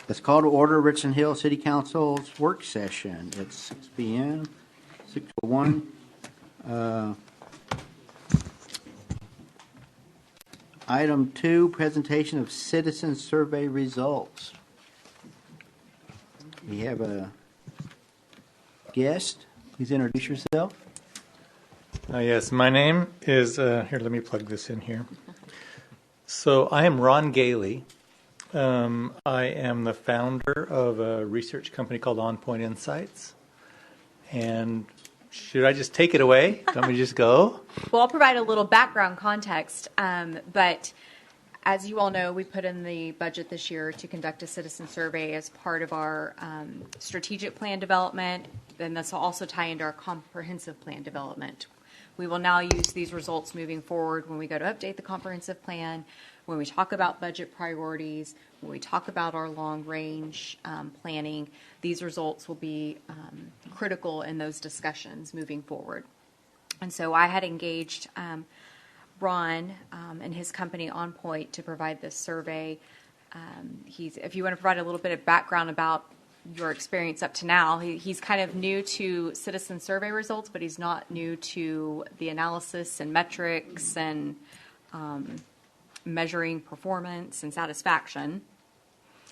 Let's call to order Richland Hills City Council's work session. It's 6 p.m., 6:01. Item 2, presentation of citizen survey results. We have a guest. Please introduce yourself. Yes, my name is, here, let me plug this in here. So I am Ron Gailey. I am the founder of a research company called OnPointe Insights. And should I just take it away? Don't we just go? Well, I'll provide a little background context. But as you all know, we put in the budget this year to conduct a citizen survey as part of our strategic plan development. And this will also tie into our comprehensive plan development. We will now use these results moving forward when we go to update the comprehensive plan, when we talk about budget priorities, when we talk about our long-range planning. These results will be critical in those discussions moving forward. And so I had engaged Ron and his company OnPointe to provide this survey. If you want to provide a little bit of background about your experience up to now, he's kind of new to citizen survey results, but he's not new to the analysis and metrics and measuring performance and satisfaction.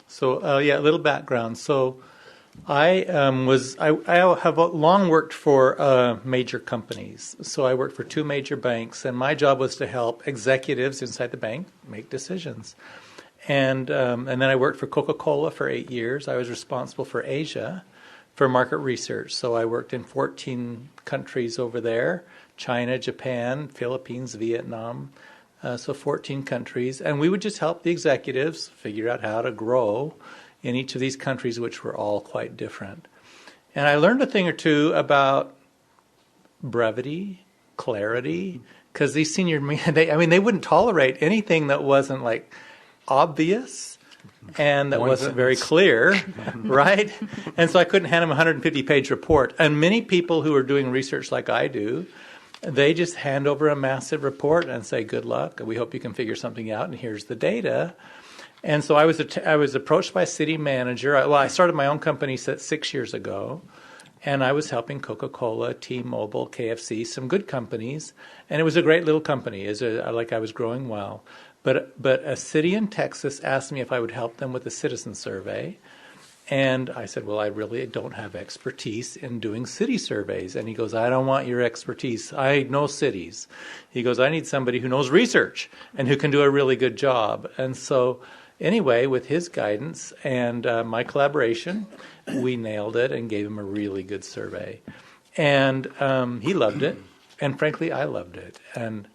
So, yeah, a little background. So I have long worked for major companies. So I worked for 2 major banks, and my job was to help executives inside the bank make decisions. And then I worked for Coca-Cola for 8 years. I was responsible for Asia for market research. So I worked in 14 countries over there: China, Japan, Philippines, Vietnam. So 14 countries. And we would just help the executives figure out how to grow in each of these countries, which were all quite different. And I learned a thing or two about brevity, clarity, because these senior, they wouldn't tolerate anything that wasn't like obvious and that wasn't very clear, right? And so I couldn't hand them a 150-page report. And many people who are doing research like I do, they just hand over a massive report and say, good luck, we hope you can figure something out, and here's the data. And so I was approached by a city manager. I started my own company 6 years ago, and I was helping Coca-Cola, T-Mobile, KFC, some good companies, and it was a great little company. I was growing well. But a city in Texas asked me if I would help them with a citizen survey. And I said, well, I really don't have expertise in doing city surveys. And he goes, I don't want your expertise. I know cities. He goes, I need somebody who knows research and who can do a really good job. And so anyway, with his guidance and my collaboration, we nailed it and gave him a really good survey. And he loved it. And frankly, I loved it. And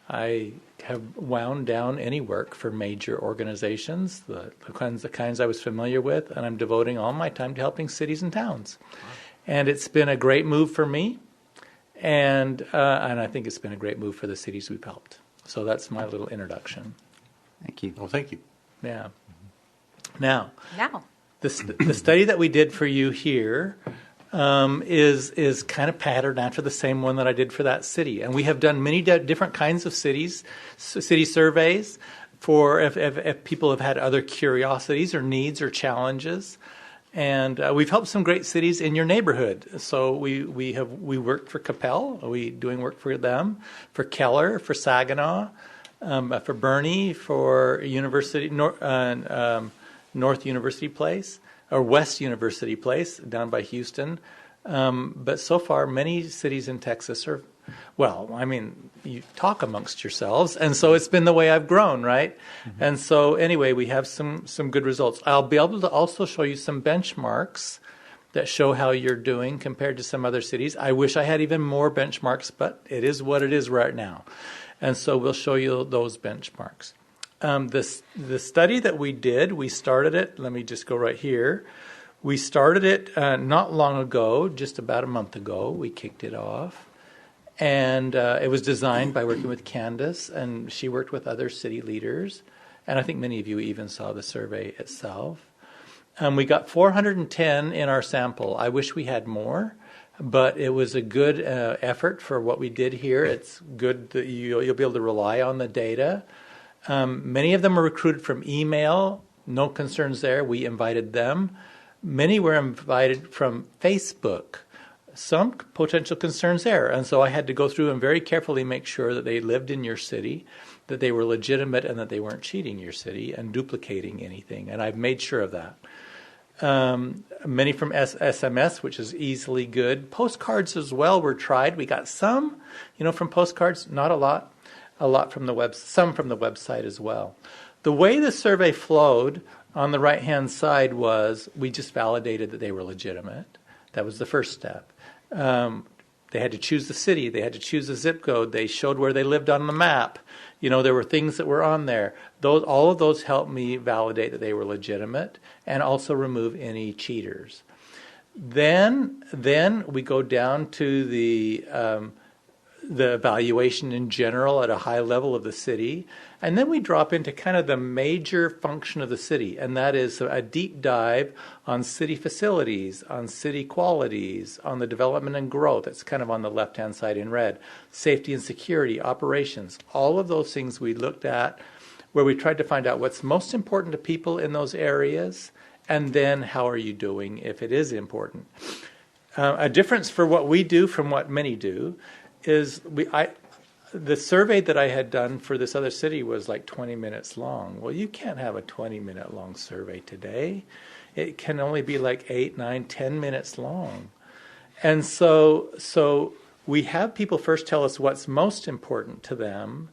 I have wound down any work for major organizations, the kinds I was familiar with, and I'm devoting all my time to helping cities and towns. And it's been a great move for me, and I think it's been a great move for the cities we've helped. So that's my little introduction. Thank you. Well, thank you. Yeah. Now, the study that we did for you here is kind of patterned after the same one that I did for that city. And we have done many different kinds of city surveys for if people have had other curiosities or needs or challenges. And we've helped some great cities in your neighborhood. So we worked for Capel. We doing work for them, for Keller, for Saginaw, for Bernie, for University North University Place, or West University Place down by Houston. But so far, many cities in Texas are, you talk amongst yourselves. And so it's been the way I've grown, right? Mm-hmm. And so anyway, we have some good results. I'll be able to also show you some benchmarks that show how you're doing compared to some other cities. I wish I had even more benchmarks, but it is what it is right now. And so we'll show you those benchmarks. The study that we did, we started it, let me just go right here. We started it not long ago, just about a month ago. We kicked it off. And it was designed by working with Candace, and she worked with other city leaders. And I think many of you even saw the survey itself. We got 410 in our sample. I wish we had more, but it was a good effort for what we did here. It's good that you'll be able to rely on the data. Many of them are recruited from email, No concerns there. We invited them. Many were invited from Facebook. Some potential concerns there. And so I had to go through and very carefully make sure that they lived in your city, that they were legitimate, and that they weren't cheating your city and duplicating anything. And I've made sure of that. Many from SMS, which is easily good. Postcards as well were tried. We got some, from postcards, not a lot. A lot from some from the website as well. The way the survey flowed on the right-hand side was we just validated that they were legitimate. That was the first step. They had to choose the city. They had to choose the zip code. They showed where they lived on the map. There were things that were on there. All of those helped me validate that they were legitimate and also remove any cheaters. Then we go down to the evaluation in general at a high level of the city. And then we drop into kind of the major function of the city, and that is a deep dive on city facilities, on city qualities, on the development and growth. It's kind of on the left-hand side in red. Safety and security, operations, all of those things we looked at where we tried to find out what's most important to people in those areas, and then how are you doing if it is important. A difference for what we do from what many do is the survey that I had done for this other city was like 20 minutes long. Well, you can't have a 20-minute long survey today. It can only be like 8, 9, 10 minutes long. And so we have people first tell us what's most important to them,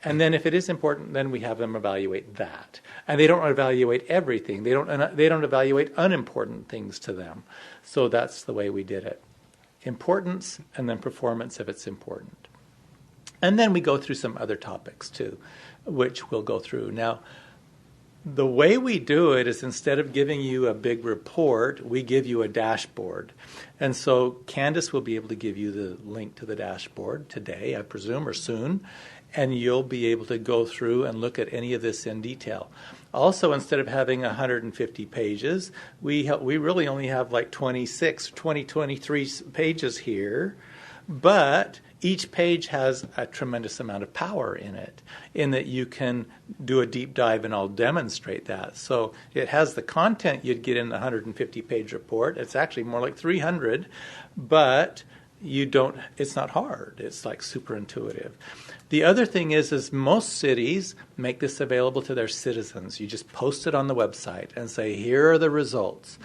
and then if it is important, then we have them evaluate that. And they don't evaluate everything. They don't evaluate unimportant things to them. So that's the way we did it. Importance and then performance if it's important. And then we go through some other topics too, which we'll go through. Now, the way we do it is instead of giving you a big report, we give you a dashboard. And so Candace will be able to give you the link to the dashboard today, I presume, or soon, and you'll be able to go through and look at any of this in detail. Also, instead of having 150 pages, we really only have like 23 pages here, but each page has a tremendous amount of power in it, in that you can do a deep dive, and I'll demonstrate that. So it has the content you'd get in the 150-page report. It's actually more like 300, but it's not hard. It's like super intuitive. The other thing is most cities make this available to their citizens. You just post it on the website and say, here are the results.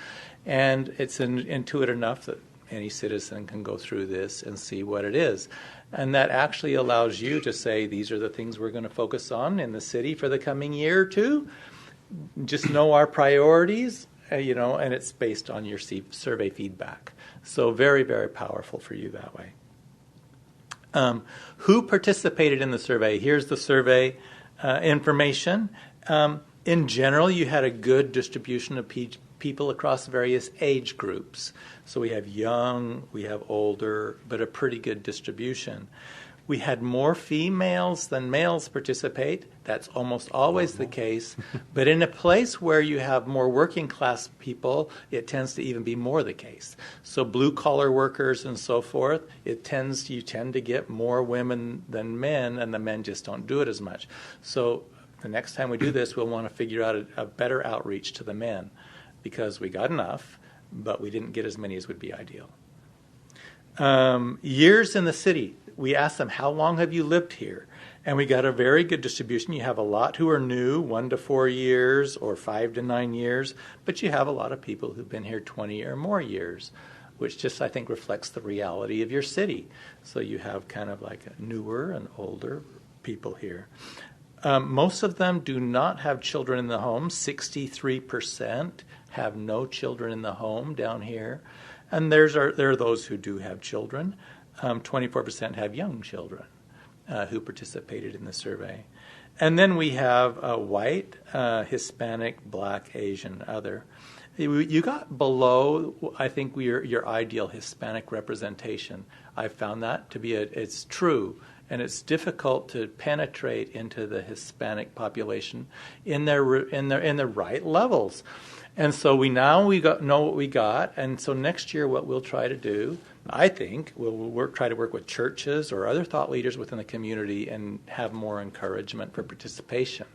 And it's intuitive enough that any citizen can go through this and see what it is. And that actually allows you to say, these are the things we're going to focus on in the city for the coming year or two. Just know our priorities, and it's based on your survey feedback. So very, very powerful for you that way. Who participated in the survey? Here's the survey information. In general, you had a good distribution of people across various age groups. So we have young, we have older, but a pretty good distribution. We had more females than males participate. That's almost always the case. But in a place where you have more working class people, it tends to even be more the case. So blue collar workers and so forth, you tend to get more women than men, and the men just don't do it as much. So the next time we do this, we'll want to figure out a better outreach to the men, because we got enough, but we didn't get as many as would be ideal. Years in the city. We asked them, how long have you lived here? And we got a very good distribution. You have a lot who are new, 1 to 4 years or 5 to 9 years, but you have a lot of people who've been here 20 or more years, which just, I think, reflects the reality of your city. So you have kind of like newer and older people here. Most of them do not have children in the home. 63% have no children in the home down here. And there are those who do have children. 24% have young children who participated in the survey. And then we have white, Hispanic, Black, Asian, other. You got below, I think, your ideal Hispanic representation. I found that to be it's true, and it's difficult to penetrate into the Hispanic population in the right levels. And so we know what we got, and so next year what we'll try to do, I think, we'll try to work with churches or other thought leaders within the community and have more encouragement for participation.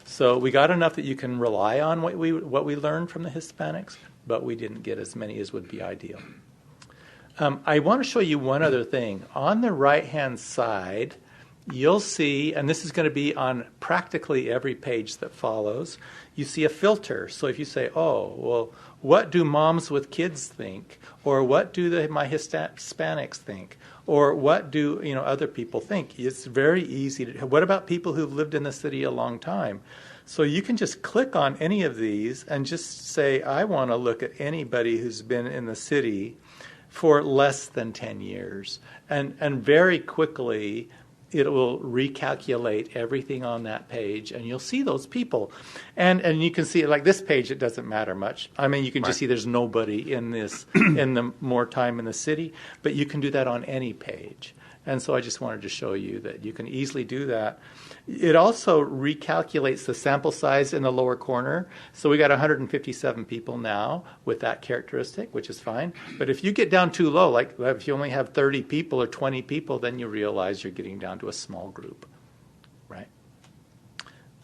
So we got enough that you can rely on what we learned from the Hispanics, but we didn't get as many as would be ideal. I want to show you one other thing. On the right-hand side, you'll see, and this is going to be on practically every page that follows, you see a filter. So if you say, oh, well, what do moms with kids think? Or what do my Hispanics think? Or what do other people think? It's very easy to. What about people who've lived in the city a long time? So you can just click on any of these and just say, I want to look at anybody who's been in the city for less than 10 years. And very quickly, it will recalculate everything on that page, and you'll see those people. And you can see it like this page, it doesn't matter much. I mean, you can just see there's nobody in this, in the more time in the city, but you can do that on any page. And so I just wanted to show you that you can easily do that. It also recalculates the sample size in the lower corner. So we got 157 people now with that characteristic, which is fine. But if you get down too low, like if you only have 30 people or 20 people, then you realize you're getting down to a small group, right?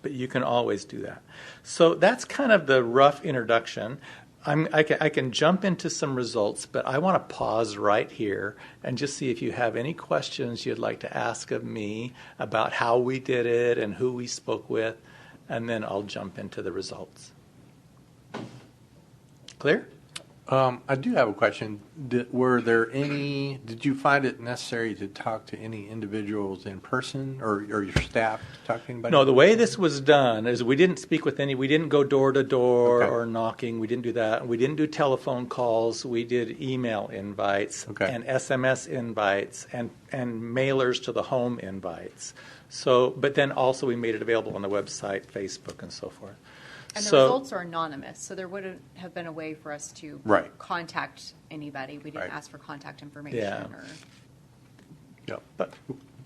But you can always do that. So that's kind of the rough introduction. I can jump into some results, but I want to pause right here and just see if you have any questions you'd like to ask of me about how we did it and who we spoke with, and then I'll jump into the results. Clear? I do have a question. Did you find it necessary to talk to any individuals in person or your staff to talk to anybody? No, the way this was done is we didn't speak with we didn't go door to door or knocking. We didn't do that. We didn't do telephone calls. We did email invites and SMS invites and mailers to the home invites. So, but then also we made it available on the website, Facebook, and so forth. And the results are anonymous, so there wouldn't have been a way for us to contact anybody. We didn't ask for contact information. Yeah. Or... Yep. But,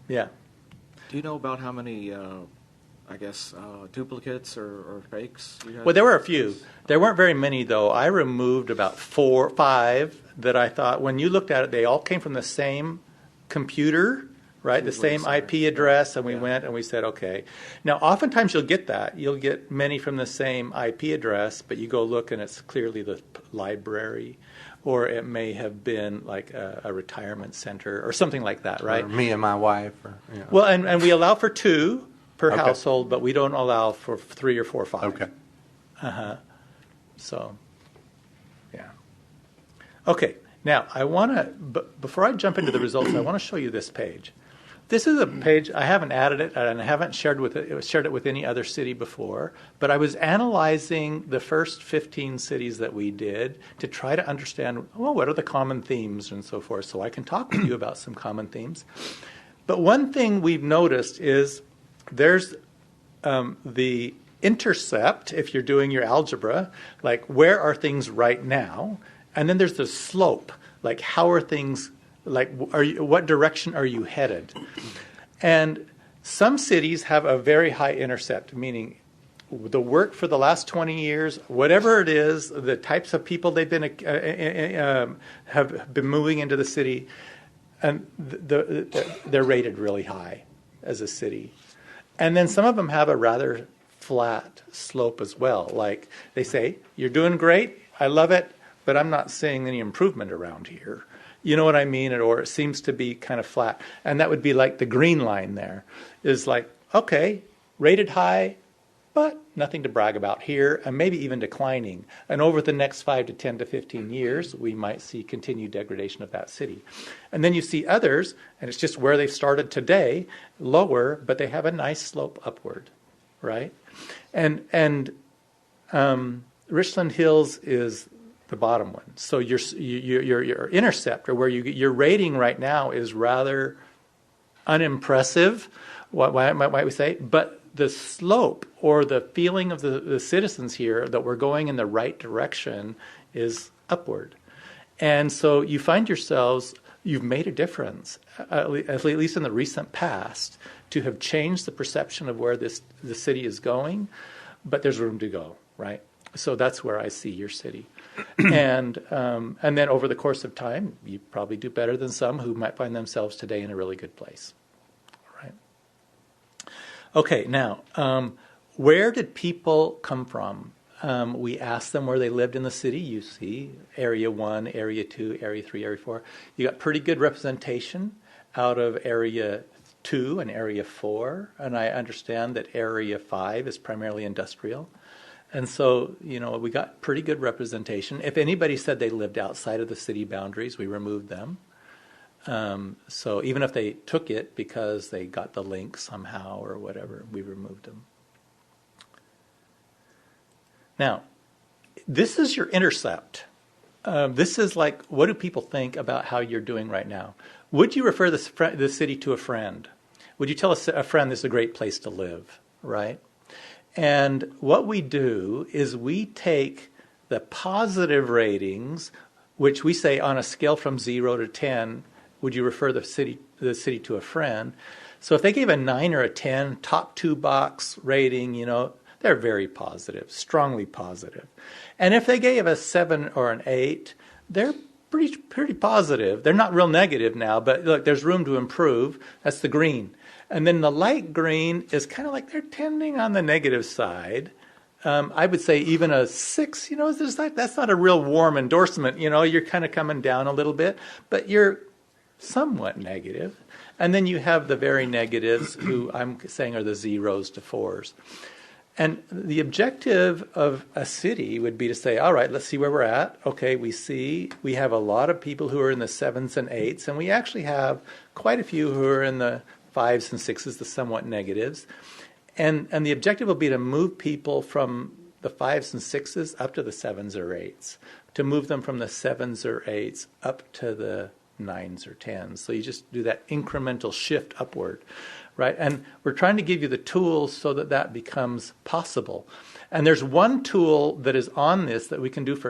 yeah. Do you know about how many, duplicates or fakes you had? Well, there were a few. There weren't very many, though. I removed about 4 or 5 that I thought, when you looked at it, they all came from the same computer. Right, the same IP address, and we went and we said, okay. Now, oftentimes you'll get that. You'll get many from the same IP address, but you go look and it's clearly the library, or it may have been like a retirement center or something like that, right? Or me and my wife. Well, and we allow for 2 per household, but we don't allow for 3 or 4 or 5. Okay. So, yeah. Okay, now I want to, before I jump into the results, I want to show you this page. This is a page, I haven't added it, and I haven't shared it with any other city before, but I was analyzing the first 15 cities that we did to try to understand, well, what are the common themes and so forth, so I can talk with you about some common themes. But one thing we've noticed is there's the intercept, if you're doing your algebra, like where are things right now, and then there's the slope, like how are things, like what direction are you headed? And some cities have a very high intercept, meaning the work for the last 20 years, whatever it is, the types of people they've been have been moving into the city, and they're rated really high as a city. And then some of them have a rather flat slope as well. Like they say, you're doing great, I love it, but I'm not seeing any improvement around here. You know what I mean? Or it seems to be kind of flat. And that would be like the green line there is like, okay, rated high, but nothing to brag about here, and maybe even declining. And over the next 5 to 10 to 15 years, we might see continued degradation of that city. And then you see others, and it's just where they've started today, lower, but they have a nice slope upward, right? And Richland Hills is the bottom one. So your intercept, or where your rating right now, is rather unimpressive, why might we say, but the slope or the feeling of the citizens here that we're going in the right direction is upward. And so you find yourselves, you've made a difference, at least in the recent past, to have changed the perception of where the city is going, but there's room to go, right? So that's where I see your city. And then over the course of time, you probably do better than some who might find themselves today in a really good place. All right. Okay, now, where did people come from? We asked them where they lived in the city. You see Area 1, Area 2, Area 3, Area 4. You got pretty good representation out of Area 2 and Area 4. And I understand that Area 5 is primarily industrial. And so, we got pretty good representation. If anybody said they lived outside of the city boundaries, we removed them. So even if they took it because they got the link somehow or whatever, we removed them. Now, this is your intercept. This is like, what do people think about how you're doing right now? Would you refer the city to a friend? Would you tell a friend this is a great place to live, right? And what we do is we take the positive ratings, which we say on a scale from 0 to 10, would you refer the city to a friend? So if they gave a 9 or a 10, top 2 box rating, they're very positive, strongly positive. And if they gave a 7 or an 8, they're pretty positive. They're not real negative now, but look, there's room to improve. That's the green. And then the light green is kind of like they're tending on the negative side. I would say even a 6, that's not a real warm endorsement. You're kind of coming down a little bit, but you're somewhat negative. And then you have the very negatives, who I'm saying are the 0s to 4s. And the objective of a city would be to say, all right, let's see where we're at. Okay, we have a lot of people who are in the 7s and 8s, and we actually have quite a few who are in the 5s and 6s, the somewhat negatives. And the objective will be to move people from the 5s and 6s up to the 7s or 8s, to move them from the 7s or 8s up to the 9s or 10s. So you just do that incremental shift upward. Right, and we're trying to give you the tools so that becomes possible. And there's one tool that is on this that we can do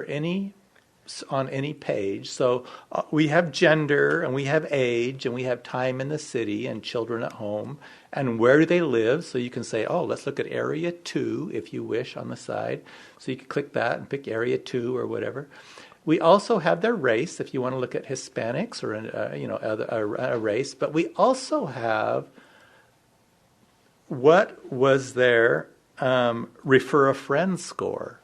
on any page. So we have gender, and we have age, and we have time in the city, and children at home, and where do they live. So you can say, let's look at Area 2, if you wish, on the side. So you can click that and pick Area 2 or whatever. We also have their race, if you want to look at Hispanics or a race. But we also have what was their refer a friend score,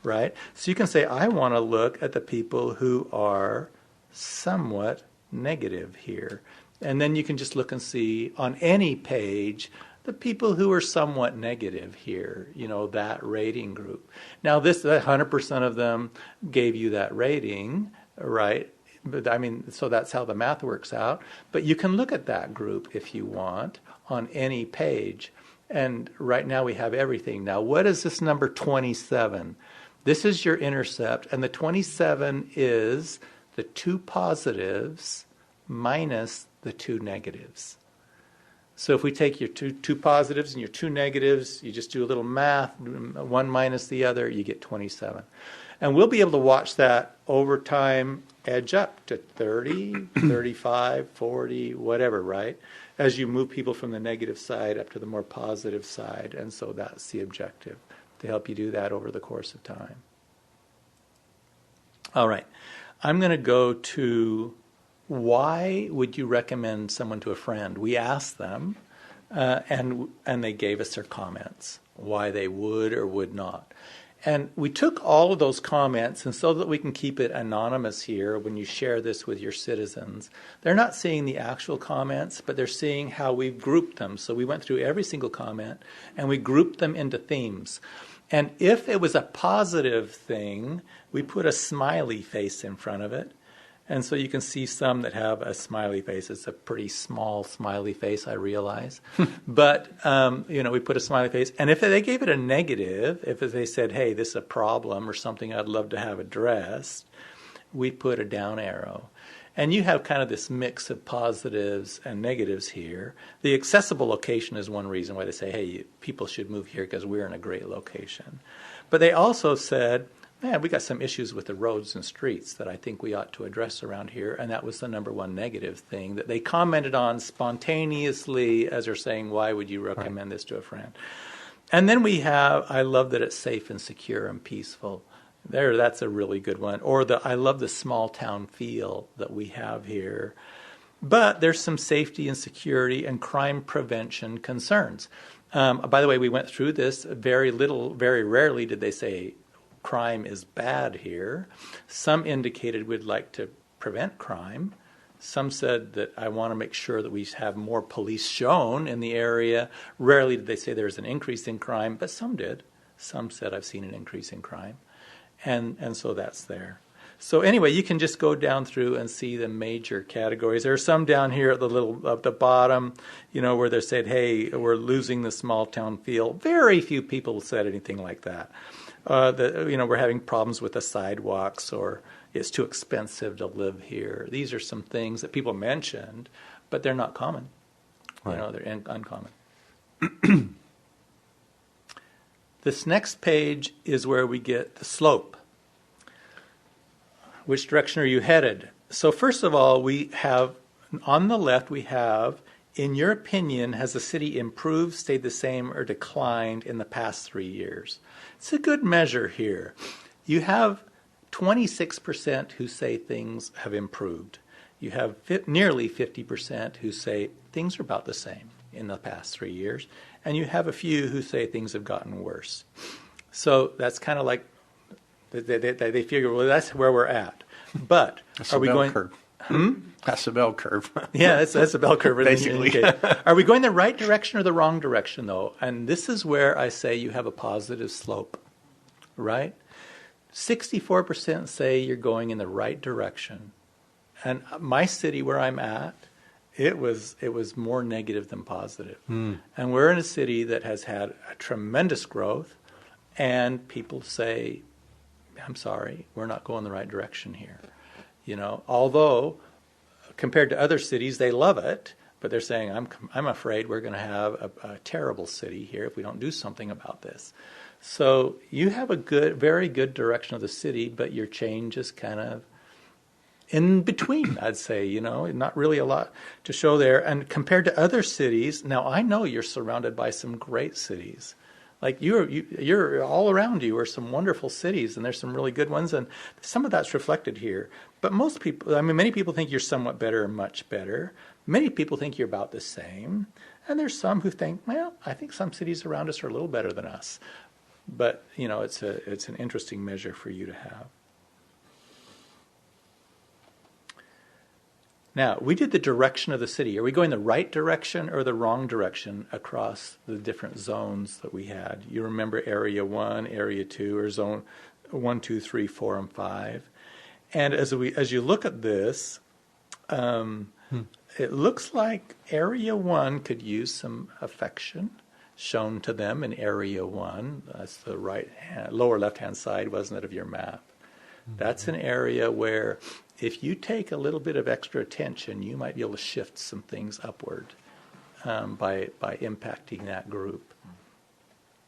right? So you can say, I want to look at the people who are somewhat negative here. And then you can just look and see on any page the people who are somewhat negative here, that rating group. Now, 100% of them gave you that rating, right? But so that's how the math works out. But you can look at that group if you want on any page. And right now we have everything. Now, what is this number 27? This is your intercept, and the 27 is the 2 positives minus the 2 negatives. So if we take your two positives and your 2 negatives, you just do a little math, one minus the other, you get 27. And we'll be able to watch that over time edge up to 30, 35, 40, whatever, right? As you move people from the negative side up to the more positive side. And so that's the objective, to help you do that over the course of time. All right. I'm going to go to why would you recommend someone to a friend? We asked them, and they gave us their comments, why they would or would not. And we took all of those comments, and so that we can keep it anonymous here when you share this with your citizens, they're not seeing the actual comments, but they're seeing how we've grouped them. So we went through every single comment, and we grouped them into themes. And if it was a positive thing, we put a smiley face in front of it. And so you can see some that have a smiley face. It's a pretty small smiley face, I realize. But, we put a smiley face. And if they gave it a negative, if they said, hey, this is a problem or something I'd love to have addressed, we put a down arrow. And you have kind of this mix of positives and negatives here. The accessible location is one reason why they say, hey, people should move here because we're in a great location. But they also said, man, we got some issues with the roads and streets that I think we ought to address around here. And that was the number one negative thing that they commented on spontaneously as they're saying, why would you recommend this to a friend? And then we have, I love that it's safe and secure and peaceful. That's a really good one. Or I love the small town feel that we have here. But there's some safety and security and crime prevention concerns. By the way, we went through this. Very rarely did they say crime is bad here. Some indicated we'd like to prevent crime. Some said that I want to make sure that we have more police shown in the area. Rarely did they say there's an increase in crime, but some did. Some said I've seen an increase in crime. And so that's there. So anyway, you can just go down through and see the major categories. There are some down here at the bottom, where they said, hey, we're losing the small town feel. Very few people said anything like that. We're having problems with the sidewalks, or it's too expensive to live here. These are some things that people mentioned, but they're not common. Right. They're uncommon. This next page is where we get the slope. Which direction are you headed? So first of all, we have, on the left, we have, in your opinion, has the city improved, stayed the same, or declined in the past 3 years? It's a good measure here. You have 26% who say things have improved. You have nearly 50% who say things are about the same in the past 3 years. And you have a few who say things have gotten worse. So that's kind of like, they figure, well, that's where we're at. But that's are we going? Curve. That's the bell curve. Yeah, that's a bell curve. Basically. Are we going the right direction or the wrong direction, though? And this is where I say you have a positive slope, right? 64% say you're going in the right direction. And my city where I'm at, it was more negative than positive. And we're in a city that has had a tremendous growth, and people say, I'm sorry, we're not going the right direction here. Although compared to other cities, they love it, but they're saying, I'm afraid we're going to have a terrible city here if we don't do something about this. So you have a very good direction of the city, but your change is kind of in between, I'd say, not really a lot to show there. And compared to other cities, now I know you're surrounded by some great cities. Like you're all around you are some wonderful cities, and there's some really good ones, and some of that's reflected here. But many people think you're somewhat better or much better. Many people think you're about the same, and there's some who think, well, I think some cities around us are a little better than us. But it's an interesting measure for you to have. Now, we did the direction of the city. Are we going the right direction or the wrong direction across the different zones that we had? You remember Area 1, Area 2, or Zone 1, 2, 3, 4, and 5. And as you look at this, it looks like Area 1 could use some affection shown to them in Area 1. That's the lower left-hand side, wasn't it, of your map? That's an area where if you take a little bit of extra attention, you might be able to shift some things upward by impacting that group.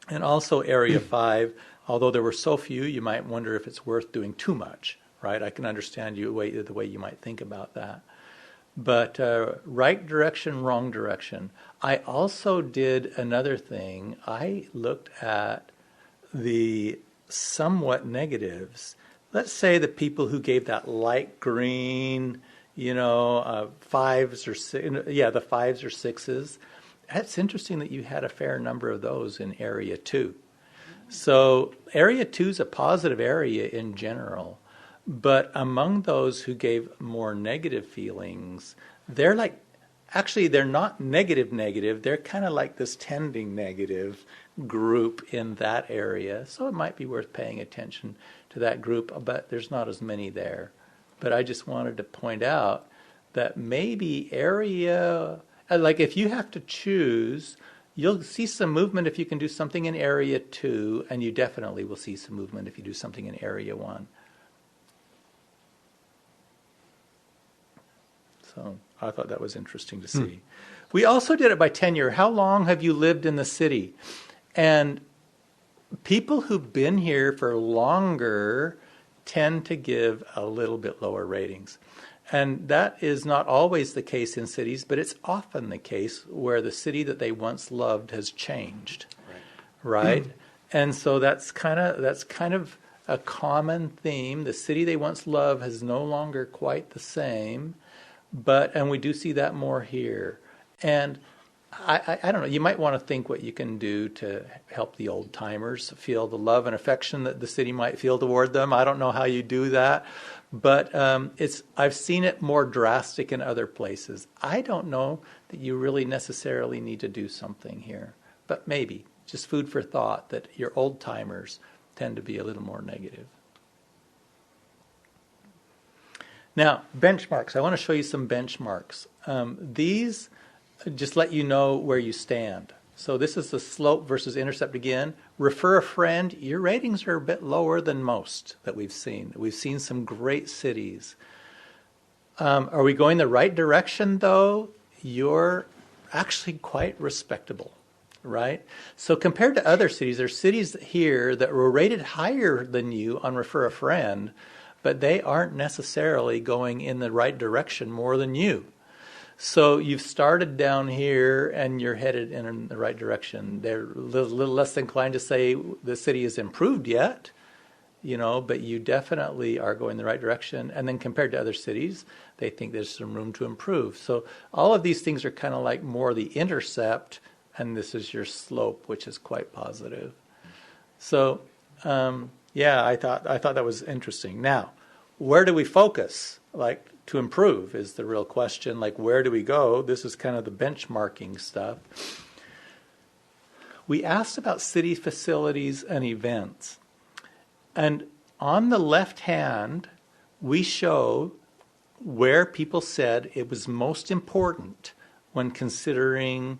And also Area 5, although there were so few, you might wonder if it's worth doing too much, right? I can understand the way you might think about that. But right direction, wrong direction. I also did another thing. I looked at the somewhat negatives. Let's say the people who gave that light green, fives or the fives or sixes. It's interesting that you had a fair number of those in Area 2. So Area 2 is a positive area in general, but among those who gave more negative feelings, they're not negative. They're kind of like this tending negative group in that area. So it might be worth paying attention to that group, but there's not as many there. But I just wanted to point out that maybe area, like if you have to choose, you'll see some movement if you can do something in Area 2, and you definitely will see some movement if you do something in Area 1. So I thought that was interesting to see. We also did it by tenure. How long have you lived in the city? And people who've been here for longer tend to give a little bit lower ratings. And that is not always the case in cities, but it's often the case where the city that they once loved has changed. Right? And so that's kind of a common theme. The city they once loved is no longer quite the same, and we do see that more here. And I don't know. You might want to think what you can do to help the old timers feel the love and affection that the city might feel toward them. I don't know how you do that, but I've seen it more drastic in other places. I don't know that you really necessarily need to do something here, but maybe just food for thought that your old timers tend to be a little more negative. Now, benchmarks. I want to show you some benchmarks. These just let you know where you stand. So this is the slope versus intercept again. Refer a friend. Your ratings are a bit lower than most that we've seen. We've seen some great cities. Are we going the right direction, though? You're actually quite respectable, right? So compared to other cities, there's cities here that were rated higher than you on refer a friend, but they aren't necessarily going in the right direction more than you. So you've started down here and you're headed in the right direction. They're a little less inclined to say the city has improved yet, but you definitely are going the right direction. And then compared to other cities, they think there's some room to improve. So all of these things are kind of like more the intercept, and this is your slope, which is quite positive. So, I thought that was interesting. Now, where do we focus? Like, to improve is the real question. Like, where do we go? This is kind of the benchmarking stuff. We asked about city facilities and events. And on the left hand, we show where people said it was most important when considering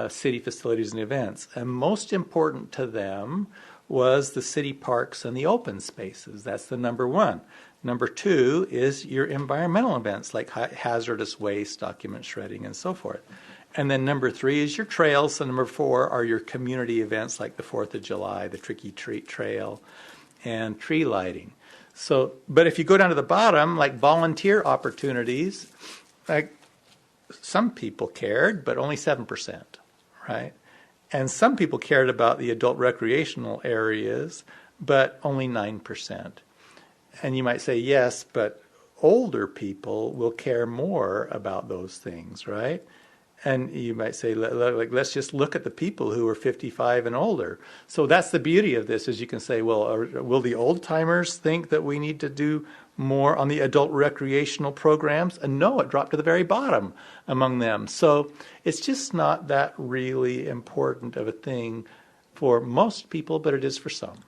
city facilities and events. And most important to them was the city parks and the open spaces. That's the number one. Number two is your environmental events like hazardous waste, document shredding, and so forth. And then number three is your trails. And number four are your community events like the 4th of July, the Tricky Treat Trail, and tree lighting. So, but if you go down to the bottom, like volunteer opportunities, like some people cared, but only 7%, right? And some people cared about the adult recreational areas, but only 9%. And you might say, yes, but older people will care more about those things, right? And you might say, let's just look at the people who are 55 and older. So that's the beauty of this, is you can say, well, will the old timers think that we need to do more on the adult recreational programs? And no, it dropped to the very bottom among them. So it's just not that really important of a thing for most people, but it is for some.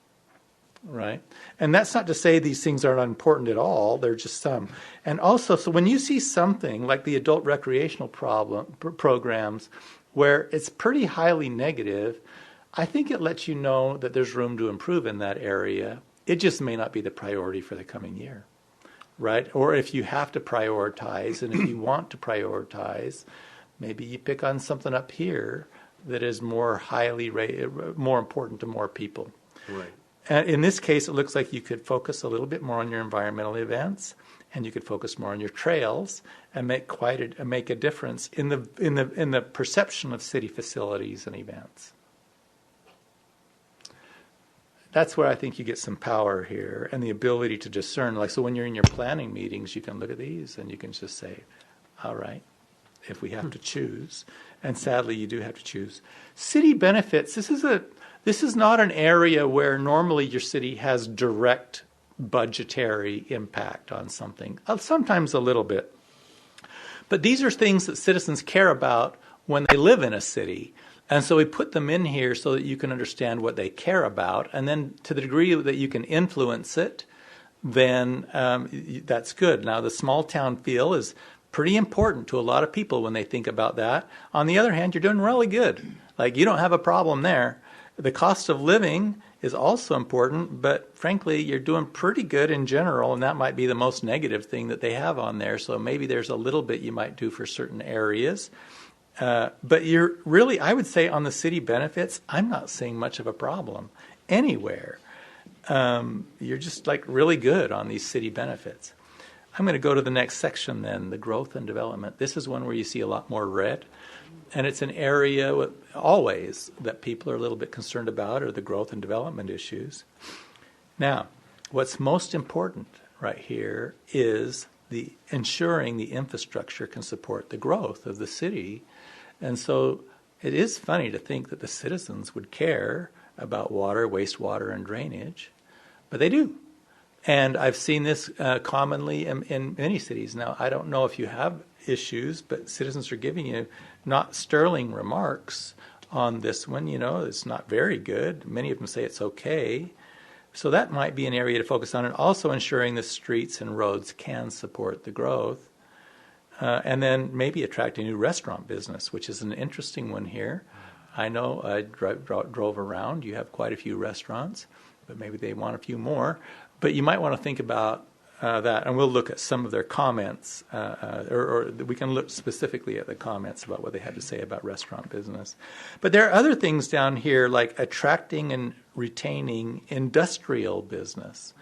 Right? And that's not to say these things aren't important at all. They're just some. And also, so when you see something like the adult recreational programs where it's pretty highly negative, I think it lets you know that there's room to improve in that area. It just may not be the priority for the coming year. Right? Or if you have to prioritize, and if you want to prioritize, maybe you pick on something up here that is more highly rated, more important to more people. Right. And in this case, it looks like you could focus a little bit more on your environmental events, and you could focus more on your trails, and make a difference in the perception of city facilities and events. That's where I think you get some power here, and the ability to discern. Like, so when you're in your planning meetings, you can look at these and you can just say, all right, if we have to choose, and sadly you do have to choose. City benefits. This is not an area where normally your city has direct budgetary impact on something. Sometimes a little bit. But these are things that citizens care about when they live in a city. And so we put them in here so that you can understand what they care about. And then to the degree that you can influence it, then that's good. Now, the small town feel is pretty important to a lot of people when they think about that. On the other hand, you're doing really good. Like, you don't have a problem there. The cost of living is also important, but frankly, you're doing pretty good in general, and that might be the most negative thing that they have on there. So maybe there's a little bit you might do for certain areas. But you're really, I would say on the city benefits, I'm not seeing much of a problem anywhere. You're just like really good on these city benefits. I'm going to go to the next section then, the growth and development. This is one where you see a lot more red. And it's an area always that people are a little bit concerned about, are the growth and development issues. Now, what's most important right here is the ensuring the infrastructure can support the growth of the city. And so it is funny to think that the citizens would care about water, wastewater, and drainage, but they do. And I've seen this commonly in many cities. Now, I don't know if you have issues, but citizens are giving you not sterling remarks on this one. It's not very good. Many of them say it's okay. So that might be an area to focus on, and also ensuring the streets and roads can support the growth. And then maybe attract a new restaurant business, which is an interesting one here. I know I drove around. You have quite a few restaurants, but maybe they want a few more. But you might want to think about that, and we'll look at some of their comments, or we can look specifically at the comments about what they had to say about restaurant business. But there are other things down here, like attracting and retaining industrial business.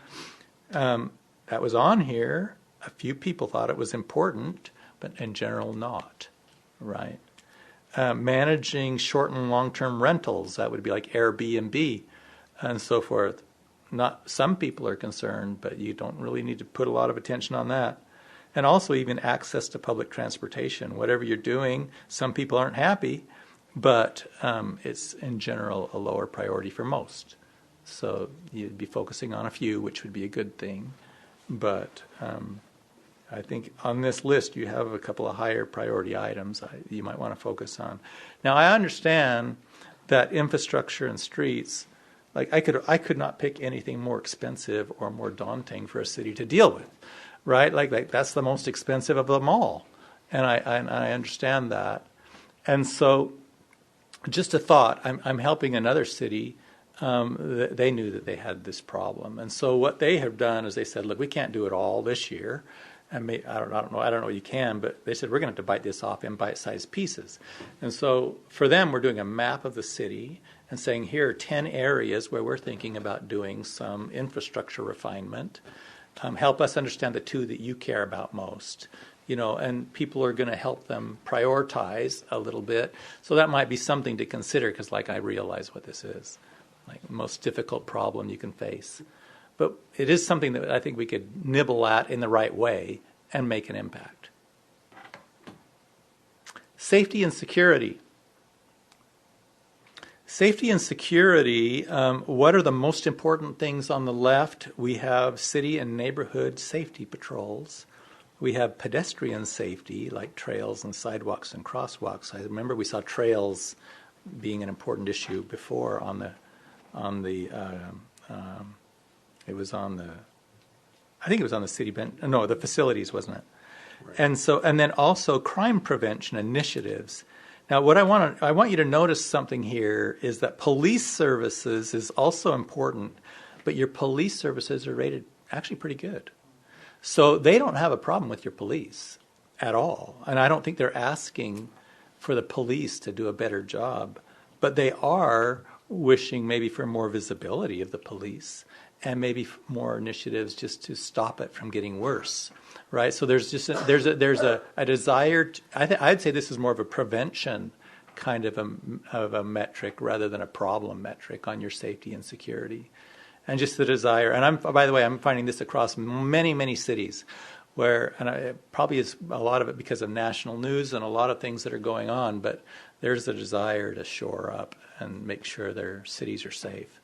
That was on here. A few people thought it was important, but in general not, right? Managing short and long-term rentals, that would be like Airbnb and so forth. Not some people are concerned, but you don't really need to put a lot of attention on that. And also even access to public transportation. Whatever you're doing, some people aren't happy, but it's in general a lower priority for most. So you'd be focusing on a few, which would be a good thing. But I think on this list you have a couple of higher priority items you might want to focus on. Now I understand that infrastructure and streets, like I could not pick anything more expensive or more daunting for a city to deal with, right? Like that's the most expensive of them all, and I understand that. And so, just a thought: I'm helping another city. They knew that they had this problem, and so what they have done is they said, "Look, we can't do it all this year." And I don't know you can, but they said we're going to have to bite this off in bite-sized pieces. And so for them, we're doing a map of the city and saying here are 10 areas where we're thinking about doing some infrastructure refinement. Help us understand the two that you care about most. And people are going to help them prioritize a little bit. So that might be something to consider because, I realize what this is, like the most difficult problem you can face. But it is something that I think we could nibble at in the right way and make an impact. Safety and security. Safety and security, what are the most important things on the left? We have city and neighborhood safety patrols. We have pedestrian safety, like trails and sidewalks and crosswalks. I remember we saw trails being an important issue before it was on the city bench. No, the facilities, wasn't it? Right. And then also crime prevention initiatives. Now, what I want you to notice something here is that police services is also important, but your police services are rated actually pretty good. So they don't have a problem with your police at all. And I don't think they're asking for the police to do a better job, but they are wishing maybe for more visibility of the police and maybe more initiatives just to stop it from getting worse, right? So there's a desire. I'd say this is more of a prevention kind of a metric rather than a problem metric on your safety and security, and just the desire. And by the way, I'm finding this across many cities, probably is a lot of it because of national news and a lot of things that are going on. But there's a desire to shore up and make sure their cities are safe.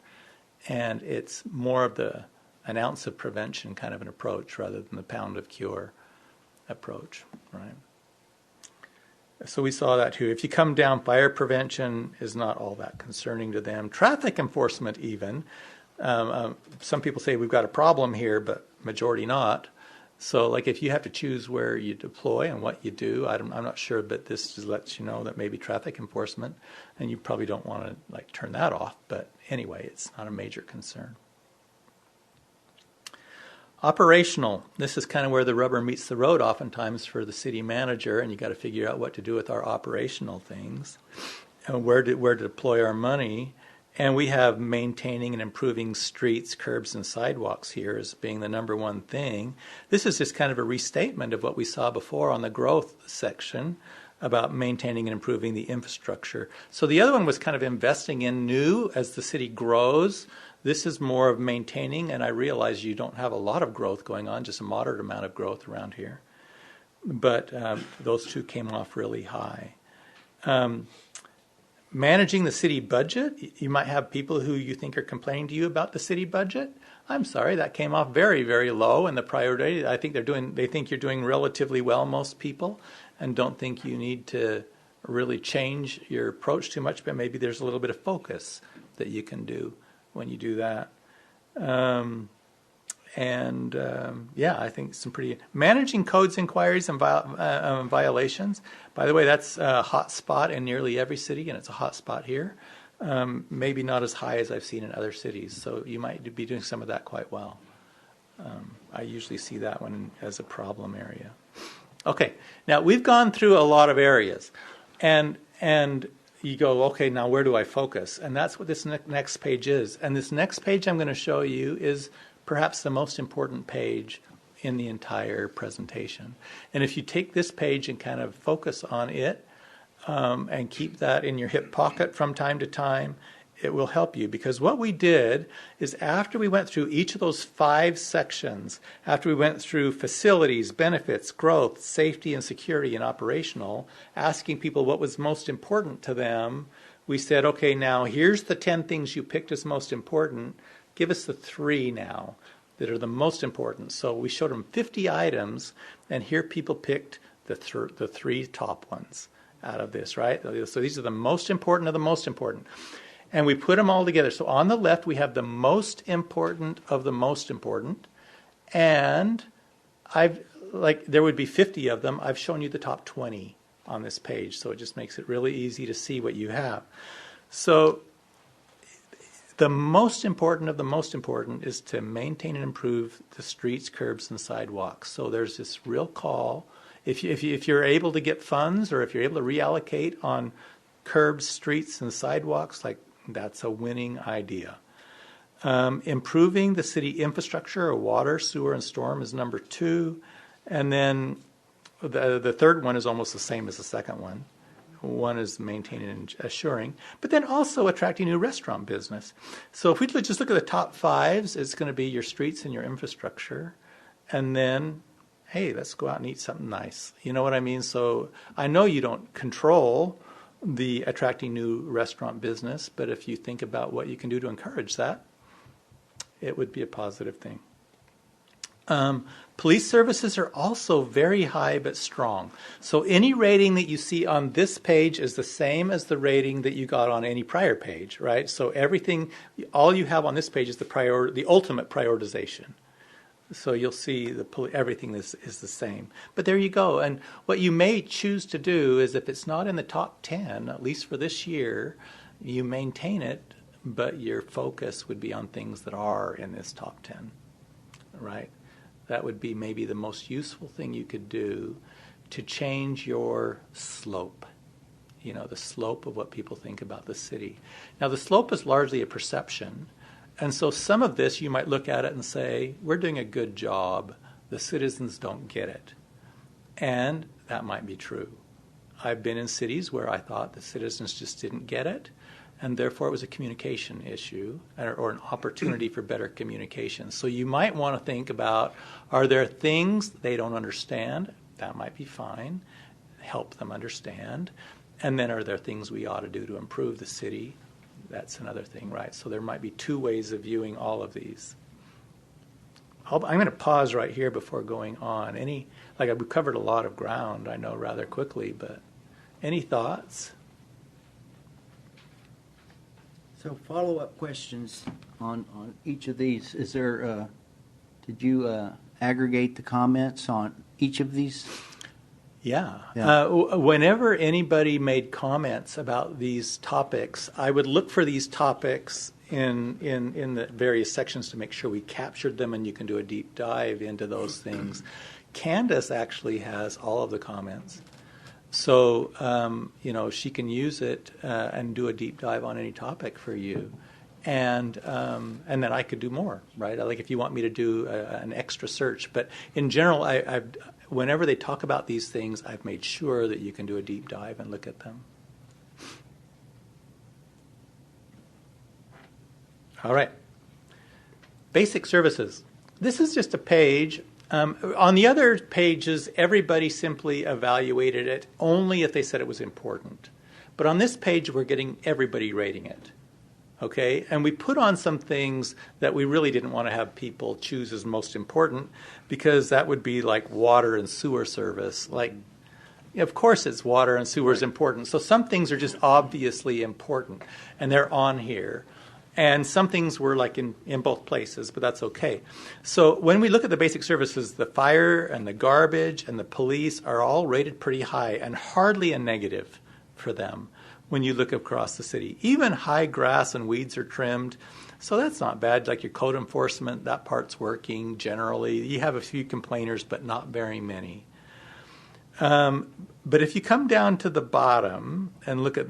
And it's more of an ounce of prevention kind of an approach rather than the pound of cure approach, right? So we saw that too. If you come down, fire prevention is not all that concerning to them. Traffic enforcement even. Some people say we've got a problem here, but majority not. So if you have to choose where you deploy and what you do, I'm not sure, but this just lets you know that maybe traffic enforcement, and you probably don't want to turn that off, but anyway, it's not a major concern. Operational. This is kind of where the rubber meets the road oftentimes for the city manager, and you got to figure out what to do with our operational things and where to deploy our money. And we have maintaining and improving streets, curbs, and sidewalks here as being the number one thing. This is just kind of a restatement of what we saw before on the growth section about maintaining and improving the infrastructure. So the other one was kind of investing in new as the city grows. This is more of maintaining, and I realize you don't have a lot of growth going on, just a moderate amount of growth around here. But those two came off really high. Managing the city budget, you might have people who you think are complaining to you about the city budget. I'm sorry, that came off very, very low in the priority. I think they think you're doing relatively well, most people, and don't think you need to really change your approach too much, but maybe there's a little bit of focus that you can do when you do that. I think some pretty managing codes, inquiries, and violations. By the way, that's a hot spot in nearly every city, and it's a hot spot here. Maybe not as high as I've seen in other cities, so you might be doing some of that quite well. I usually see that one as a problem area. Okay, now we've gone through a lot of areas, and you go, okay, now where do I focus? And that's what this next page is. And this next page I'm going to show you is perhaps the most important page in the entire presentation. And if you take this page and kind of focus on it and keep that in your hip pocket from time to time, it will help you. Because what we did is after we went through each of those 5 sections, after we went through facilities, benefits, growth, safety and security and operational, asking people what was most important to them, we said, okay, now here's the 10 things you picked as most important. Give us the 3 now that are the most important. So we showed them 50 items, and here people picked the 3 top ones out of this, right? So these are the most important of the most important. And we put them all together. So on the left, we have the most important of the most important. And there would be 50 of them. I've shown you the top 20 on this page. So it just makes it really easy to see what you have. So the most important of the most important is to maintain and improve the streets, curbs, and sidewalks. So there's this real call. If you're able to get funds, or if you're able to reallocate on curbs, streets, and sidewalks, that's a winning idea. Improving the city infrastructure of water, sewer, and storm is number 2. And then the third one is almost the same as the second one. One is maintaining and assuring, but then also attracting new restaurant business. So if we just look at the top 5s, it's going to be your streets and your infrastructure. And then, hey, let's go out and eat something nice. You know what I mean? So I know you don't control the attracting new restaurant business, but if you think about what you can do to encourage that, it would be a positive thing. Police services are also very high but strong. So any rating that you see on this page is the same as the rating that you got on any prior page, right? So everything, all you have on this page is the ultimate prioritization. So you'll see everything is the same. But there you go. And what you may choose to do is, if it's not in the top 10, at least for this year, you maintain it, but your focus would be on things that are in this top 10, right? That would be maybe the most useful thing you could do to change your slope, the slope of what people think about the city. Now, the slope is largely a perception. And so some of this, you might look at it and say, we're doing a good job. The citizens don't get it. And that might be true. I've been in cities where I thought the citizens just didn't get it, and therefore it was a communication issue or an opportunity for better communication. So you might want to think about, are there things they don't understand? That might be fine. Help them understand. And then are there things we ought to do to improve the city? That's another thing, right? So there might be 2 ways of viewing all of these. I'm going to pause right here before going on. We've covered a lot of ground, I know, rather quickly, but any thoughts? So follow-up questions on each of these. Is there, did you aggregate the comments on each of these? Yeah. Whenever anybody made comments about these topics, I would look for these topics in the various sections to make sure we captured them, and you can do a deep dive into those things. Candace actually has all of the comments. So, she can use it and do a deep dive on any topic for you. And then I could do more, right? Like if you want me to do an extra search. But in general, whenever they talk about these things, I've made sure that you can do a deep dive and look at them. All right. Basic services. This is just a page. On the other pages, everybody simply evaluated it only if they said it was important. But on this page, we're getting everybody rating it. Okay, and we put on some things that we really didn't want to have people choose as most important, because that would be like water and sewer service. Like, of course it's water and sewer is important. So some things are just obviously important, and they're on here. And some things were like in both places, but that's okay. So when we look at the basic services, the fire and the garbage and the police are all rated pretty high and hardly a negative for them when you look across the city. Even high grass and weeds are trimmed, so that's not bad. Like your code enforcement, that part's working generally. You have a few complainers, but not very many. But if you come down to the bottom and look at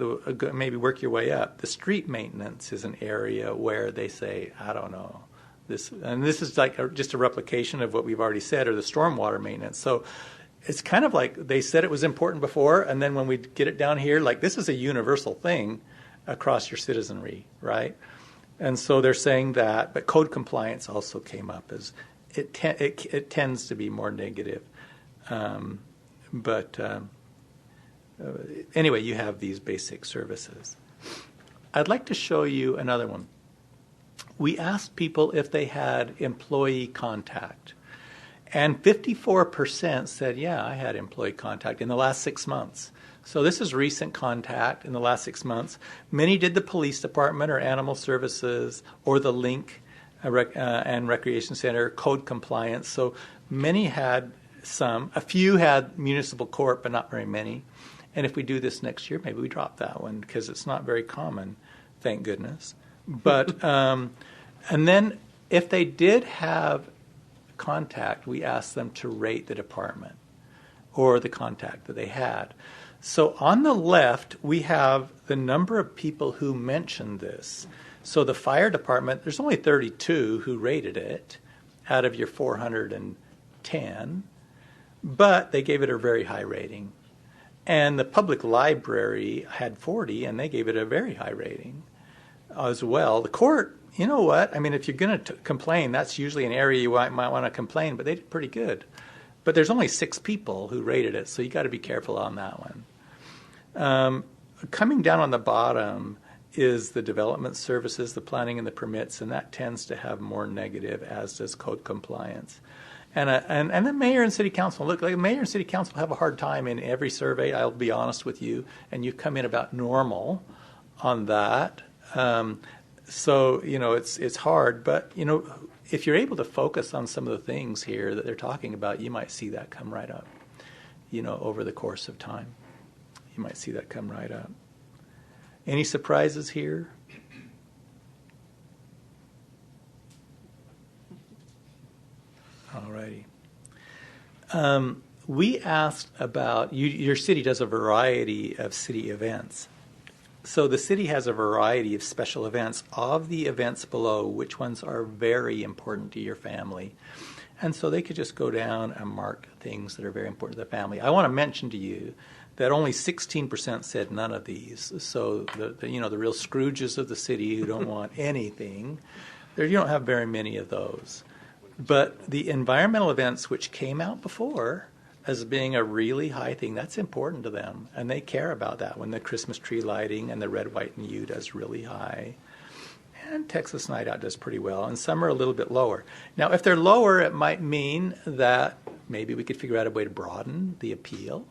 maybe work your way up, the street maintenance is an area where they say, I don't know, this is like just a replication of what we've already said, or the stormwater maintenance. So it's kind of like they said it was important before, and then when we get it down here, like this is a universal thing across your citizenry, right? And so they're saying that, but code compliance also came up as it tends to be more negative. Anyway, you have these basic services. I'd like to show you another one. We asked people if they had employee contact. And 54% said, yeah, I had employee contact in the last 6 months. So this is recent contact in the last 6 months. Many did the police department or animal services or the link and recreation center, code compliance. So many had some. A few had municipal court, but not very many. And if we do this next year, maybe we drop that one because it's not very common, thank goodness. But and then if they did have contact, we asked them to rate the department or the contact that they had. So on the left, we have the number of people who mentioned this. So the fire department, there's only 32 who rated it out of your 410, but they gave it a very high rating. And the public library had 40, and they gave it a very high rating as well. The court, you know what? I mean, if you're going to complain, that's usually an area you might want to complain, but they did pretty good. But there's only 6 people who rated it, so you got to be careful on that one. Coming down on the bottom is the development services, the planning and the permits, and that tends to have more negative, as does code compliance. And the mayor and city council, look, like the mayor and city council have a hard time in every survey, I'll be honest with you, and you've come in about normal on that. So, you know, it's hard, but, you know, if you're able to focus on some of the things here that they're talking about, you might see that come right up, you know, over the course of time. You might see that come right up. Any surprises here? All righty. We asked about, your city does a variety of city events. So the city has a variety of special events. Of the events below, which ones are very important to your family? And so they could just go down and mark things that are very important to the family. I want to mention to you that only 16% said none of these. So the real Scrooges of the city who don't want anything, you don't have very many of those. But the environmental events, which came out before as being a really high thing, that's important to them. And they care about that when the Christmas tree lighting and the red, white, and U does really high. And Texas Night Out does pretty well. And some are a little bit lower. Now, if they're lower, it might mean that maybe we could figure out a way to broaden the appeal.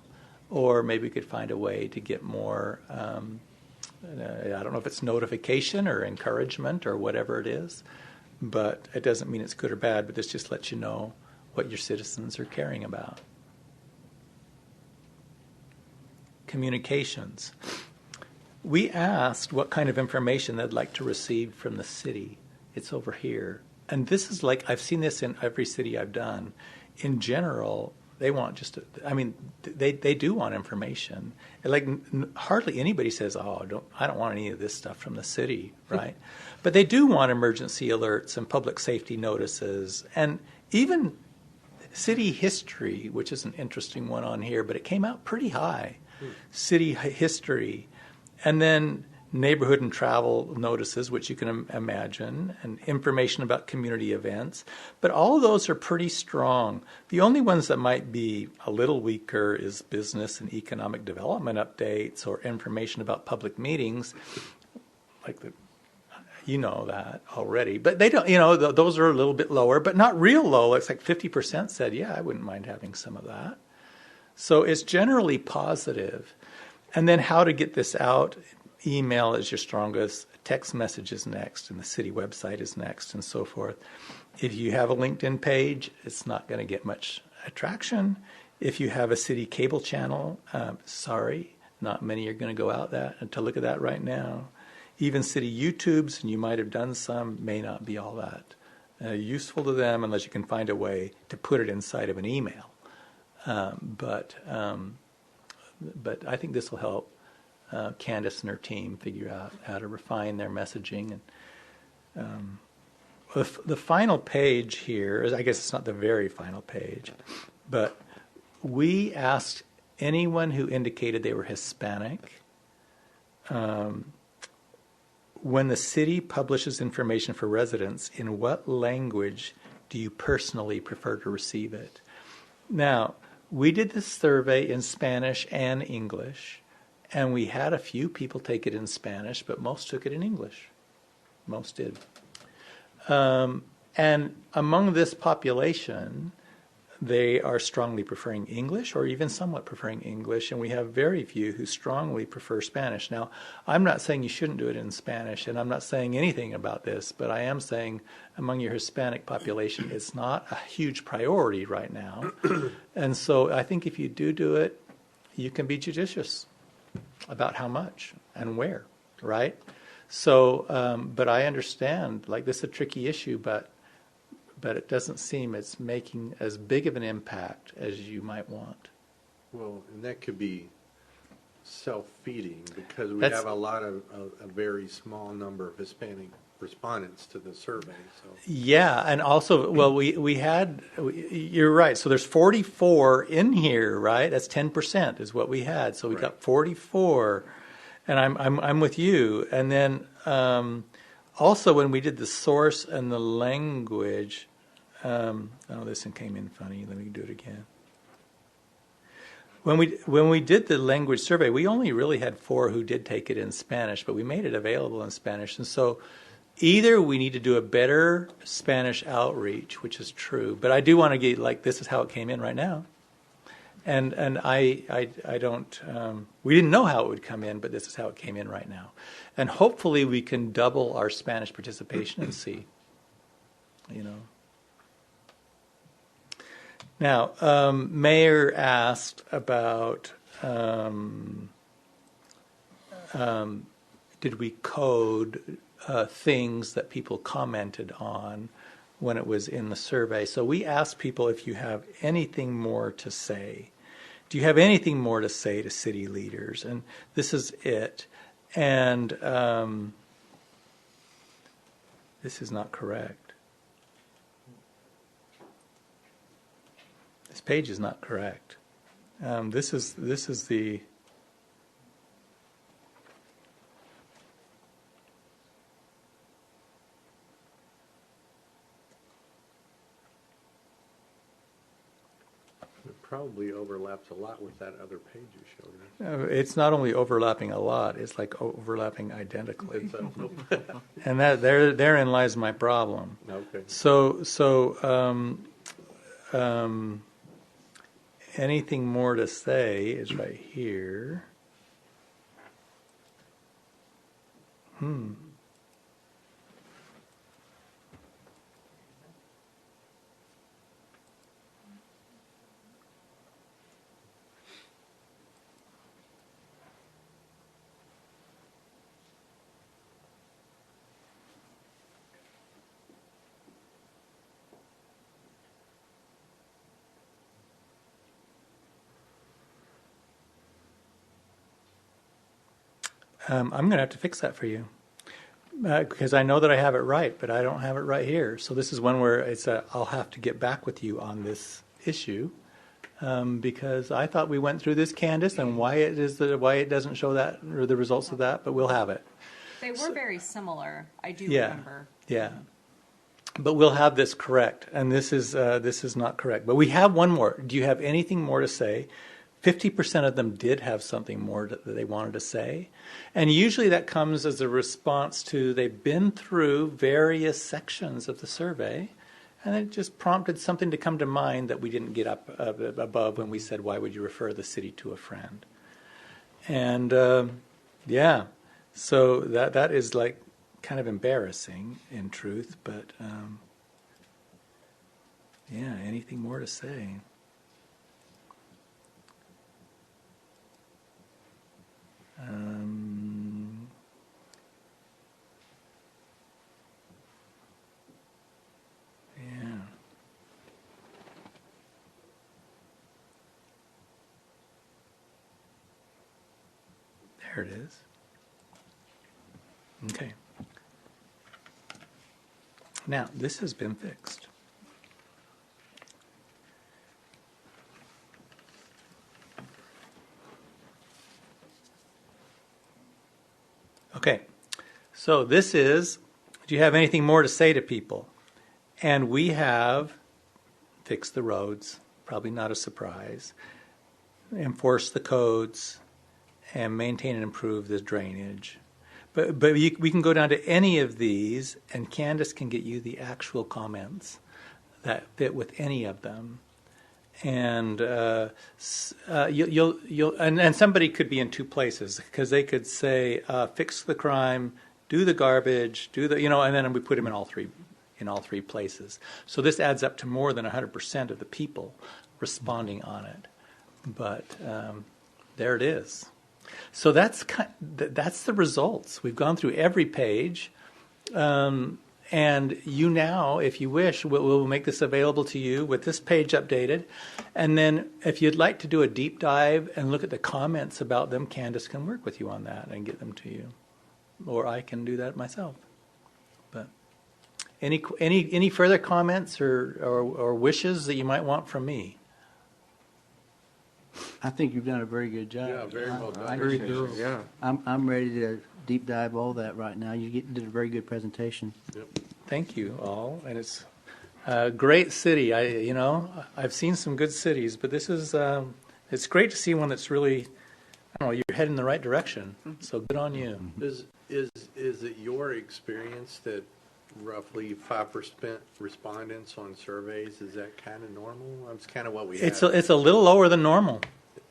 Or maybe we could find a way to get more, I don't know if it's notification or encouragement or whatever it is. But it doesn't mean it's good or bad, but this just lets you know what your citizens are caring about. Communications. We asked what kind of information they'd like to receive from the city. It's over here. And this is like, I've seen this in every city I've done. In general, they want they do want information. Like hardly anybody says, "Oh, I don't want any of this stuff from the city," right? But they do want emergency alerts and public safety notices, and even city history, which is an interesting one on here, but it came out pretty high. City history, and then neighborhood and travel notices, which you can imagine, and information about community events. But all of those are pretty strong. The only ones that might be a little weaker is business and economic development updates or information about public meetings, like you know that already. But they don't, those are a little bit lower, but not real low. It's like 50% said, yeah, I wouldn't mind having some of that. So it's generally positive. And then how to get this out. Email is your strongest, text message is next, and the city website is next, and so forth. If you have a LinkedIn page, it's not going to get much attraction. If you have a city cable channel, sorry, not many are going to go out that to look at that right now. Even city YouTubes, and you might have done some, may not be all that useful to them unless you can find a way to put it inside of an email. But I think this will help Candace and her team figure out how to refine their messaging. And the final page here, I guess it's not the very final page, but we asked anyone who indicated they were Hispanic, when the city publishes information for residents, in what language do you personally prefer to receive it? Now, we did this survey in Spanish and English, and we had a few people take it in Spanish, but most took it in English. Most did. And among this population, they are strongly preferring English or even somewhat preferring English, and we have very few who strongly prefer Spanish. Now, I'm not saying you shouldn't do it in Spanish, and I'm not saying anything about this, but I am saying among your Hispanic population, it's not a huge priority right now. And so I think if you do it, you can be judicious about how much and where, right? So, but I understand, like, this is a tricky issue, but it doesn't seem it's making as big of an impact as you might want. Well, and that could be self-feeding because we That's- have a very small number of Hispanic respondents to the survey. So Yeah, and also, well, you're right. So there's 44 in here, right? That's 10% is what we had. So we got 44, and I'm with you. And then also when we did the source and the language, this one came in funny. Let me do it again. When we did the language survey, we only really had 4 who did take it in Spanish, but we made it available in Spanish, and so. Either we need to do a better Spanish outreach, which is true, but I do want to get, like, this is how it came in right now. And I don't, we didn't know how it would come in, but this is how it came in right now. And hopefully we can double our Spanish participation and see, Now, Mayor asked about, did we code things that people commented on when it was in the survey. So we asked people if you have anything more to say. Do you have anything more to say to city leaders? And this is it. And this is not correct. This page is not correct. This is the... probably overlaps a lot with that other page you showed us. It's not only overlapping a lot; it's like overlapping identically. And that therein lies my problem. Okay. So anything more to say is right here. I'm going to have to fix that for you because I know that I have it right, but I don't have it right here. So this is one where I'll have to get back with you on this issue because I thought we went through this, Candace, and why it doesn't show that or the results of that, but we'll have it. They were very similar. I do Yeah, remember. yeah. But we'll have this correct, and this is not correct. But we have one more. Do you have anything more to say? 50% of them did have something more that they wanted to say. And usually that comes as a response to they've been through various sections of the survey, and it just prompted something to come to mind that we didn't get up above when we said, why would you refer the city to a friend? And yeah, so that is like kind of embarrassing in truth, but yeah, anything more to say? Yeah. There it is. Okay. Now, this has been fixed. Okay, so this is, do you have anything more to say to people? And we have fixed the roads, probably not a surprise, enforced the codes, and maintain and improve the drainage. But we can go down to any of these, and Candace can get you the actual comments that fit with any of them. And and somebody could be in two places, because they could say fix the crime, do the garbage, and then we put them in all three places. So this adds up to more than 100% of the people responding on it. But there it is. So that's the results. We've gone through every page. And you now, if you wish, we'll make this available to you with this page updated. And then if you'd like to do a deep dive and look at the comments about them, Candace can work with you on that and get them to you. Or I can do that myself. But any further comments or wishes that you might want from me? I think you've done a very good job. Yeah, very well done. Very thorough. Yeah. I'm ready to deep dive all that right now. You did a very good presentation. Yep. Thank you all, and it's a great city. I've seen some good cities, but this is it's great to see one that's really, you're heading in the right direction. So good on you. Is it your experience that roughly 5% respondents on surveys, is that kind of normal? That's kind of what we It's had. a little lower than normal.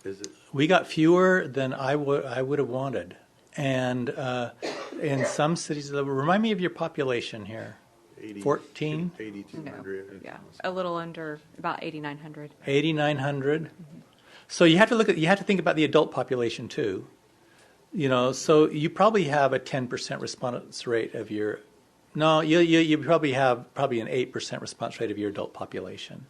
Is it? We got fewer than I would have wanted, and in some cities, remind me of your population here. 14? 8,200. Yeah, a little under, about 8,900. 8,900. So you have to think about the adult population too. So you probably have a 10% response rate of your. No, you probably have an 8% response rate of your adult population.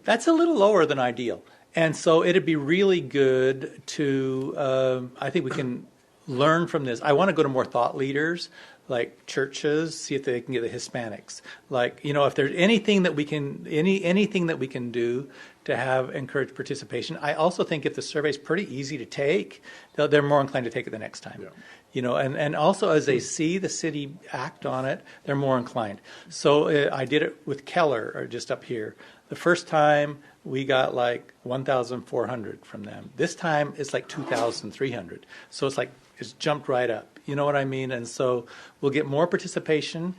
That's a little lower than ideal. And so it'd be really good to, I think we can learn from this. I want to go to more thought leaders, like churches, see if they can get the Hispanics. Like, if there's anything that we can, anything that we can do to encourage participation. I also think if the survey's pretty easy to take, they're more inclined to take it the next time. Yeah. And also as they see the city act on it, they're more inclined. So I did it with Keller, or just up here. The first time we got like 1,400 from them. This time it's like 2,300. So it's jumped right up. You know what I mean? And so we'll get more participation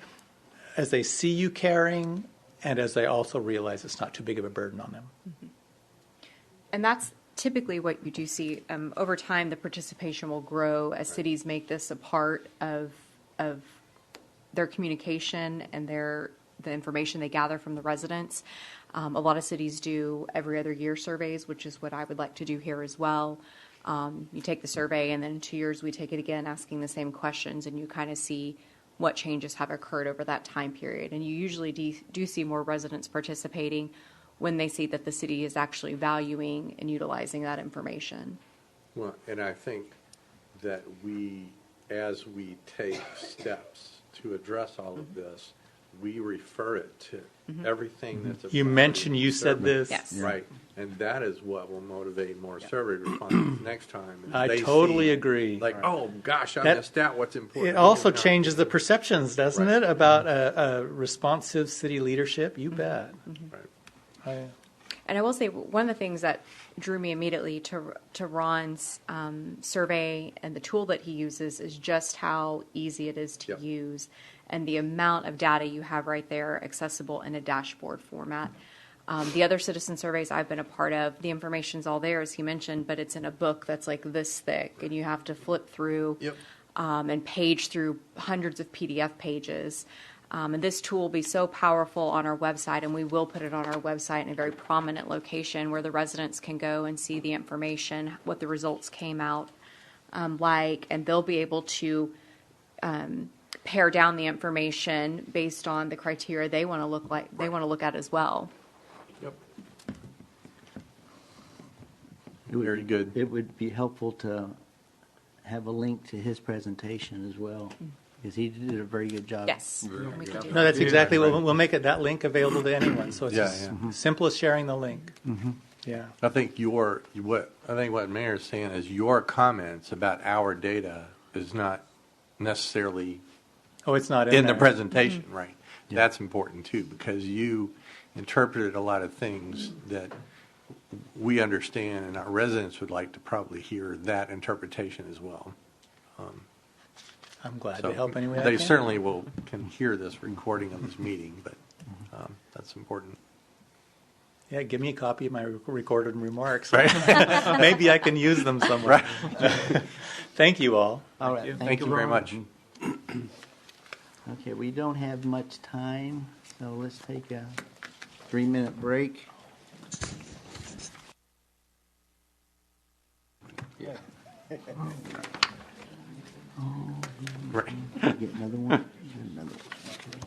as they see you caring, and as they also realize it's not too big of a burden on them. Mm-hmm. And that's typically what you do see. Over time, the participation will grow as cities make this a part of their communication and the information they gather from the residents. A lot of cities do every other year surveys, which is what I would like to do here as well. You take the survey, and then in 2 years we take it again, asking the same questions, and you kind of see what changes have occurred over that time period. And you usually do see more residents participating when they see that the city is actually valuing and utilizing that information. Well, and I think that as we take steps to address all of this, we refer it to everything that's. a You priority mentioned you said survey. this. Yes. Right, and that is what will motivate more survey respondents next time. is I they totally see, agree. Like, oh gosh, I That- missed out. What's important? It also It's not- changes the perceptions, doesn't Right. it, about a responsive city leadership? You bet. Right. And I will say, one of the things that drew me immediately to Ron's survey and the tool that he uses is just how easy it is to Yep. use, and the amount of data you have right there accessible in a dashboard format. The other citizen surveys I've been a part of, the information's all there, as he mentioned, but it's in a book that's like this thick, and you have to flip through Yep. and page through hundreds of PDF pages. And this tool will be so powerful on our website, and we will put it on our website in a very prominent location where the residents can go and see the information, what the results came out like, and they'll be able to pare down the information based on the criteria they want to look at as well. Yep. It would- Very good. It would be helpful to have a link to his presentation as well, because he did a very good job. Yes, and we can do No, that. that's exactly what we'll make it, that link available to anyone. So it's Yeah, as yeah. simple as sharing the link. Yeah. I think what Mayor's saying is your comments about our data is not necessarily Oh, it's not in the there. presentation, right? That's important too, because you interpreted a lot of things that we understand, and our residents would like to probably hear that interpretation as well. I'm glad So to help any way I they can. certainly can hear this recording of this meeting, but that's important. Yeah, give me a copy of my recorded remarks. Right. Maybe I can use them somewhere. Thank you all. All right. Thank you very Ron. much. Okay, we don't have much time, so let's take a 3-minute break. Right. Get another one? Get another one. Okay.